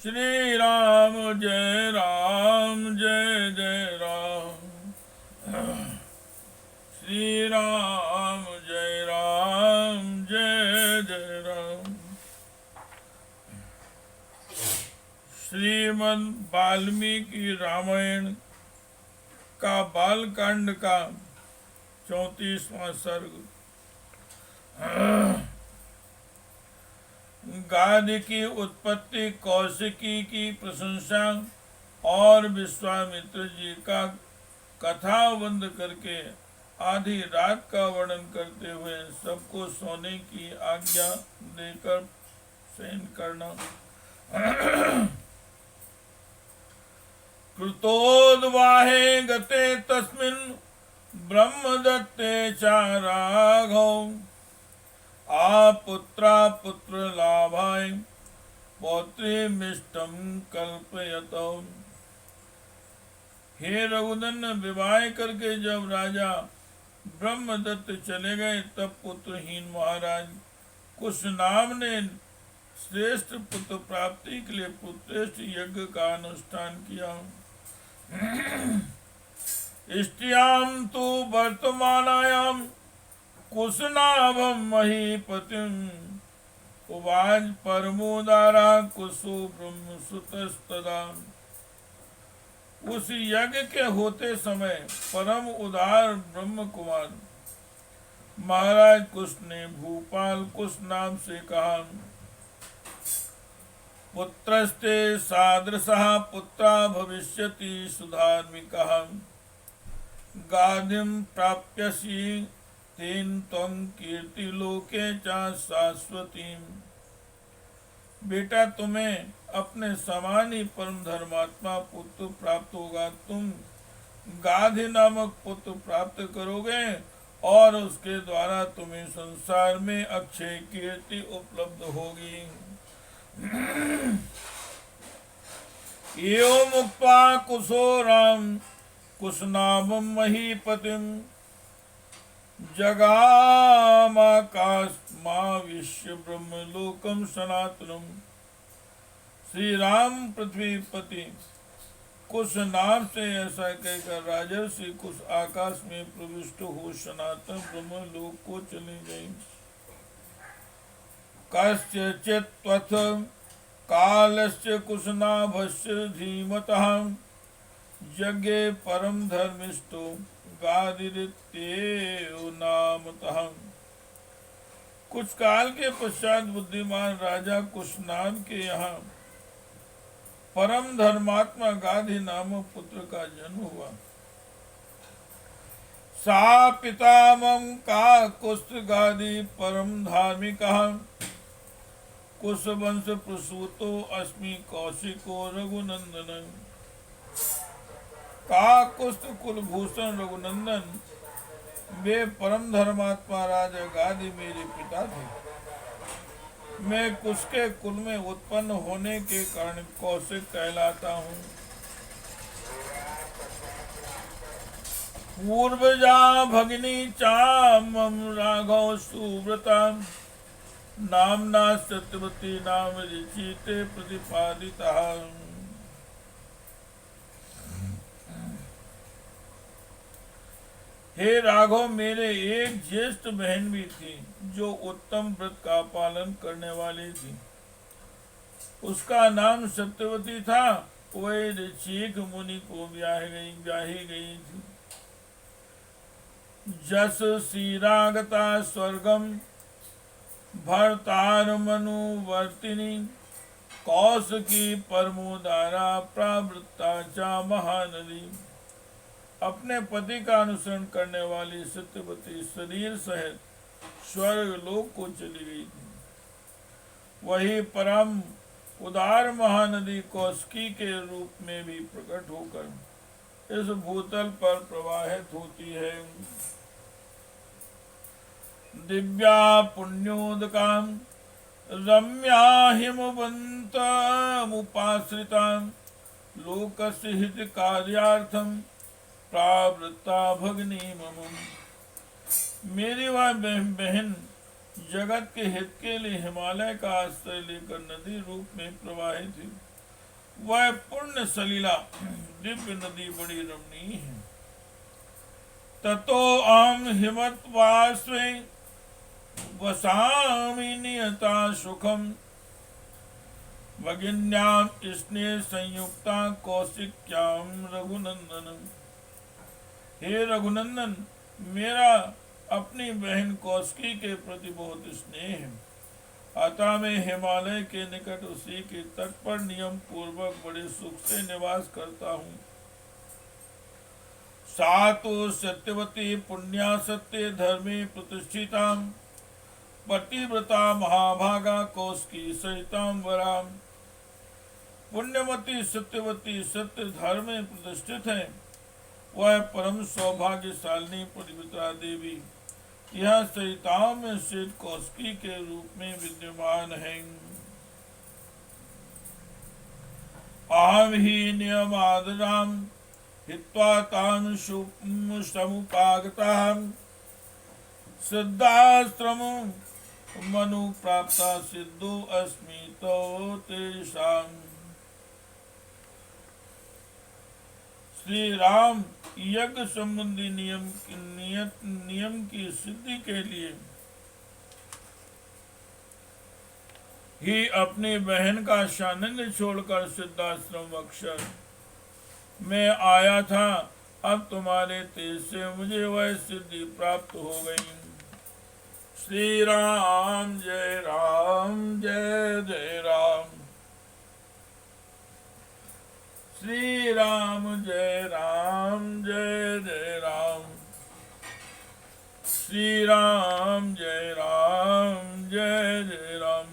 श्री राम जय जय राम। श्री राम जय जय राम। श्रीमद् वाल्मीकि रामायण का बालकांड का 34वां सर्ग। गादी की उत्पत्ति, कौशिकी की प्रशंसा और विश्वामित्र जी का कथाबंद करके आधी रात का वर्णन करते हुए सबको सोने की आज्ञा देकर शयन करना। कृतोद्वाहे गते तस्मिन् ब्रह्मदत्ते च राघव पुत्रा पुत्र लाभाय पौत्रीमिष्टं कल्पयतो। हे रघुनंदन, विवाह करके जब राजा ब्रह्मदत्त चले गए तब पुत्रहीन महाराज कुशनाम ने श्रेष्ठ पुत्र प्राप्ति के लिए पुत्रेष्ठ यज्ञ का अनुष्ठान किया। इष्टियाम तो वर्तमानायाम कुशनाभम महीपतिम उवाच परमोदारा कुशो ब्रह्म सुतस्तदा। उस यज्ञ के होते समय परम उदार ब्रह्म कुमार महाराज कुश ने भूपाल कुश नाम से कहा, पुत्रस्ते सादृशः पुत्रा भविष्यति सुधार्मिकः गादिं प्राप्यसि तेन त्वं कीर्ति लोके च शाश्वतीं। बेटा, तुम्हें अपने समान ही परम धर्मात्मा पुत्र प्राप्त होगा। तुम गाधि नामक पुत्र प्राप्त करोगे और उसके द्वारा तुम्हें संसार में अक्षय कीर्ति उपलब्ध होगी। एवं मुक्त्वा कुशो राम कुशनाभं महीपतिं जगामाकाशमाविश्य ब्रह्मलोकं सनातनम्। श्री राम पृथ्वीपति कुश नाम से ऐसा कहकर राजर्षि कुश आकाश में प्रविष्ट हो सनातन ब्रह्मलोक को चले गए। कस्यचित् त्वथ कालस्य कुशनाभस्य धीमतः यज्ञे परम धर्मिष्ठो गादिरित्येव नामतः। कुछ काल के पश्चात बुद्धिमान राजा कुशनाम के यहाँ परम धर्मात्मा गाधि नामक पुत्र का जन्म हुआ। सा पितामह का कुस्त गाधि परम धार्मिकः कुश वंश प्रसूतो अस्मि कौशिको रघुनंदन। का कुस्त कुलभूषण रघुनंदन, वे परम धर्मात्मा राजा गाधि मेरे पिता थे। मैं कुश के कुल में उत्पन्न होने के कारण कौशिक कहलाता हूँ। पूर्वजा भगिनी चामम राघव सुव्रता नामना सत्यवती नाम ऋचिते प्रतिपादिता। हे राघव, मेरे एक ज्येष्ठ बहन भी थी जो उत्तम व्रत का पालन करने वाली थी। उसका नाम सत्यवती था। वह ऋषिक मुनि को ब्याही गई थी। जस सीरागता स्वर्गम भर्तार मनुवर्तिनी कौशिकी परमोदारा प्रावृत्ता चा महानदी। अपने पति का अनुसरण करने वाली सत्यवती शरीर सहित स्वर्ग लोक को चली गई थी। वही परम उदार महानदी कौशिकी के रूप में भी प्रकट होकर इस भूतल पर प्रवाहित होती है। दिव्या पुण्योदका रम्या हिमवन्तमुपाश्रिता लोकस्य हित कार्यार्थम प्रावृत्ता भगनी मम। मेरी वह बहन जगत के हित के लिए हिमालय का आश्रय लेकर नदी रूप में प्रवाहित थी वह पुण्य सलीला दिव्य नदी बड़ी रमणीय है। ततो अहम हिमत्वास्वे वसामि नियता सुखम भगिन्याम स्नेह संयुक्ता कौशिक्याम रघुनंदन। हे रघुनंदन, मेरा अपनी बहन कौशिकी के प्रति बहुत स्नेह है, अतः मैं हिमालय के निकट उसी के तट पर नियम पूर्वक बड़े सुख से निवास करता हूँ। सा तो सत्यवती पुण्या सत्य धर्मे प्रतिष्ठिता पतिव्रता महाभागा कौशिकी सहिताम वराम। पुण्यवती सत्यवती सत्य धर्म में प्रतिष्ठित है, वह परम सौभाग्यशालिनी पतिव्रता देवी यह सहिताओं में श्वेत कौशिकी के रूप में विद्यमान है। अहम ही नियमादराम हित्वा तां समुपागतां सिद्धाश्रम मनु प्राप्ता सिद्धो अस्मि तो तेषाम्। श्री राम यज्ञ संबंधी नियम की सिद्धि के लिए ही अपनी बहन का सानिध्य छोड़कर सिद्धाश्रम अक्षर में आया था। अब तुम्हारे तेज से मुझे वह सिद्धि प्राप्त हो गई। श्री राम जय जय राम। श्री राम जय जय राम। श्री राम जय जय राम।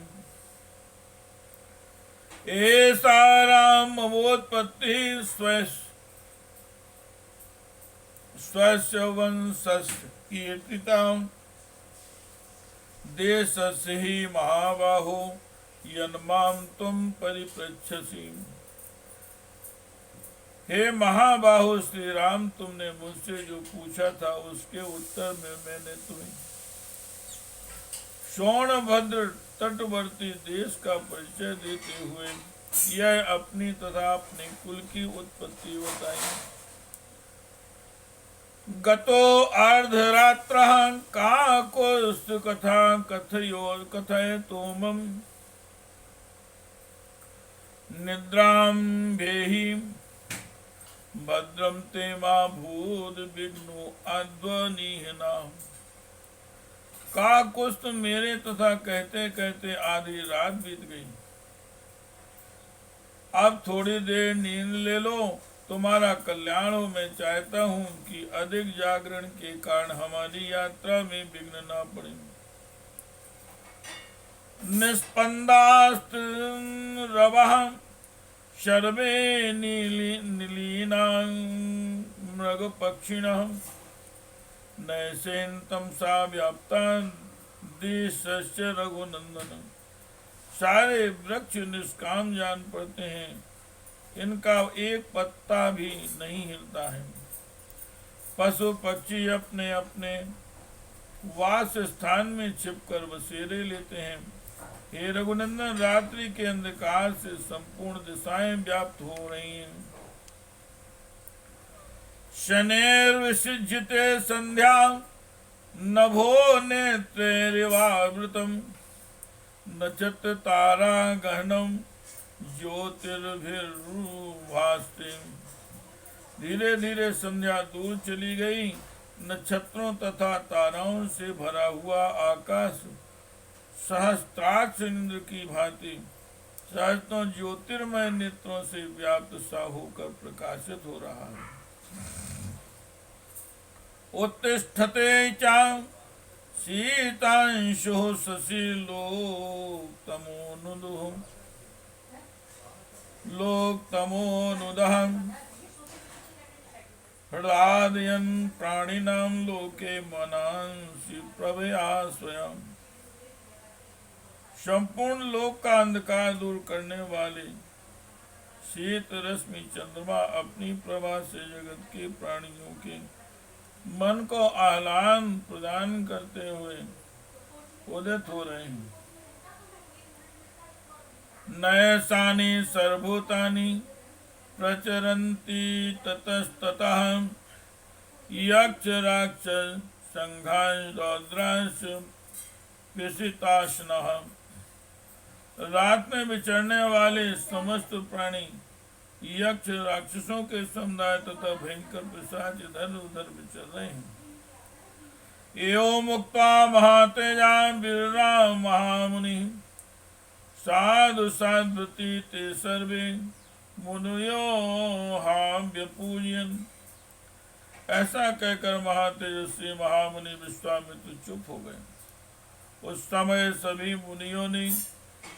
ऐसा राम ममोत्पत्ति स्वस्य वंशस्य कीर्तिता देशस्य ही महाबाहो यन्माम तुम परिपृच्छसि। हे महाबाहो श्री राम, तुमने मुझसे जो पूछा था उसके उत्तर में मैंने तुम्हें सोनभद्र तटवर्ती देश का परिचय देते हुए यह अपनी तथा अपने कुल की उत्पत्ति बताई। गतो अर्धरात्रः काकोस्तु कथा कथयतो मम निद्रां भेहि भद्रम ते मा भूत विघ्नो अध्वनिहना। काकुस्त मेरे तथा कहते कहते आधी रात बीत गई। अब थोड़ी देर नींद ले लो, तुम्हारा कल्याण हो। मैं चाहता हूँ कि अधिक जागरण के कारण हमारी यात्रा में विघ्न न पड़े। निस्पन्दास्त रवः शर्वे नीलीना मृग पक्षिणः नैसेन्तं सा व्याप्ता देशस्य रघुनंदन। सारे वृक्ष निष्काम जान पड़ते हैं, इनका एक पत्ता भी नहीं हिलता है। पशु पक्षी अपने अपने वास स्थान में छिपकर बसेरे लेते हैं। हे रघुनंदन, रात्रि के अंधकार से संपूर्ण दिशाएं व्याप्त हो रही हैं। शनैर्विसृज्यते संध्या नभो नेत्रैरिवावृतम् नक्षत्र तारा गहनम ज्योतिर्भिर्भास्ते। धीरे धीरे संध्या दूर चली गई। नक्षत्रों तथा ताराओं से भरा हुआ आकाश सहस्त्राक्ष इंद्र की भांति सहस्त्रों ज्योतिर्मय नेत्रों से व्याप्त सा होकर प्रकाशित हो रहा है। उत्तिष्ठते च शीतांशुः शशिलोकतमोनुदः हृदादयन् प्राणिनां लोके मनांसि प्रभया स्वयं। संपूर्ण लोक का अंधकार दूर करने वाले शीत रश्मि चंद्रमा अपनी प्रभा से जगत के प्राणियों के मन को आह्लाद प्रदान करते हुए उदित हो रहे हैं। नयसानि सर्वभूतानि प्रचरन्ति ततस्ततः यक्ष राक्षस संघांश रौद्रांश पिशिताशनः। रात में विचरने वाले समस्त प्राणी यक्ष राक्षसों के समुदाय तथा भयंकर पिशाच इधर उधर विचर रहे हैं। एवं मुक्ता महातेजा वीरा महामुनि साधु साध्वती ते सर्वे मुनियो हाम व्यपूजयन्। ऐसा कहकर महातेजस्वी महामुनि विश्वामित्र चुप हो गए। उस समय सभी मुनियों ने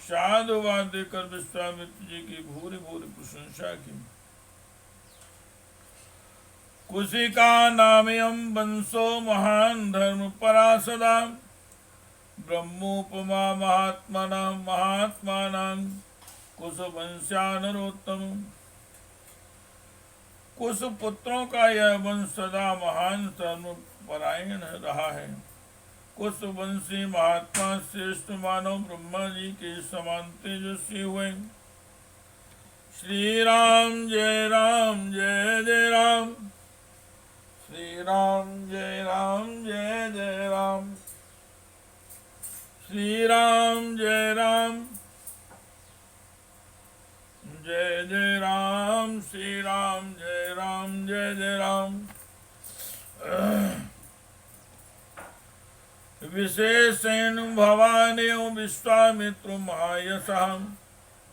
साधुवाद देकर विश्वामित्र जी की भूरी भूरी प्रशंसा की। कुशिका नामयम वंशो महान धर्म परासदा ब्रह्मोपमा महात्मानां कुश वंशानरोत्तम। कुश पुत्रों का यह वंश सदा महान धर्म परायण रहा है। कुश वंशी महात्मा श्रेष्ठ मानव ब्रह्मा जी के समान तेजस्वी हुए। श्री राम जय जय राम। श्री राम जय जय राम। श्री राम जय जय राम। श्री राम जय जय राम। विशेषेण भवानेव विश्वामित्र महायशः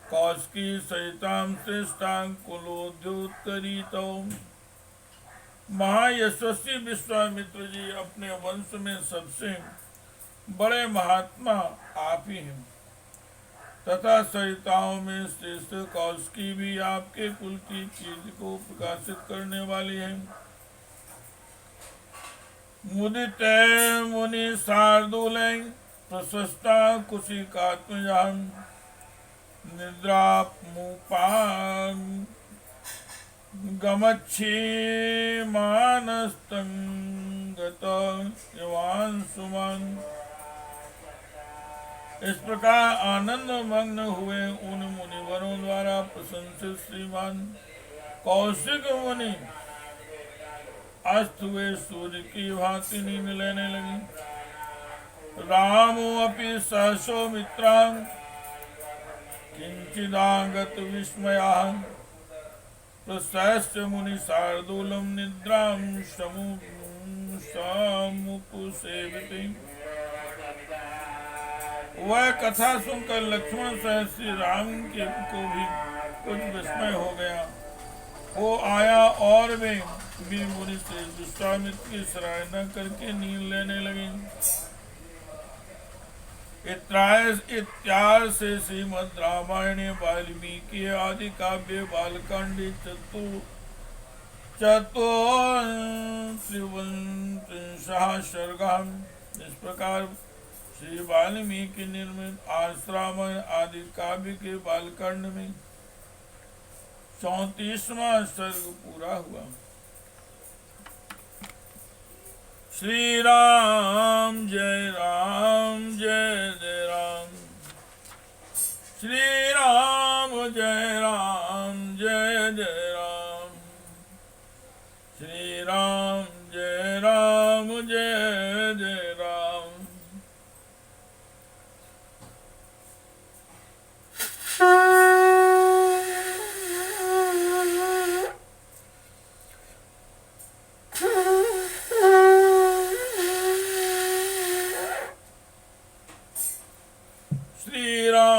कौशिकी सहितां श्रेष्ठां कुलोद्योत्तरीतो। महायशस्वी विश्वामित्र जी अपने वंश में सबसे बड़े महात्मा आप ही हैं तथा सहिताओं में श्रेष्ठ कौशिकी भी आपके कुल की कीर्ति को प्रकाशित करने वाली है। मुदित मुनि शार्दूल प्रशस्ता कुशिकात्मजा निद्रा मुपान गमच्छे मानस्तंगत यवान सुमन। इस प्रकार आनंद मग्न हुए उन मुनिवरों द्वारा प्रशंसित श्रीमान कौशिक मुनि अस्त हुए सूर्य की भांति नींद लेने लगी। रामो अपि सहसो मित्रां किंचिदागत विस्मया प्रशस्य मुनि शार्दूलम निद्रां समुपसेविते। वह कथा सुनकर लक्ष्मण सहित श्री राम के को भी कुछ विस्मय हो गया। वो आया और वे भी मुनि से विश्वामित्र की सराहना करके नींद लेने लगे। इत्यादि से श्रीमद् रामायणे वाल्मीकि आदि काव्य बालकांडे चतुर्त्रिंशः सर्गाः। इस प्रकार श्री वाल्मीकि निर्मित आश्रामण आदि काव्य के बालकांड में 34वां सर्ग पूरा हुआ। श्री राम जय जय राम। श्री राम जय जय राम। श्री राम जय जय राम। श्री राम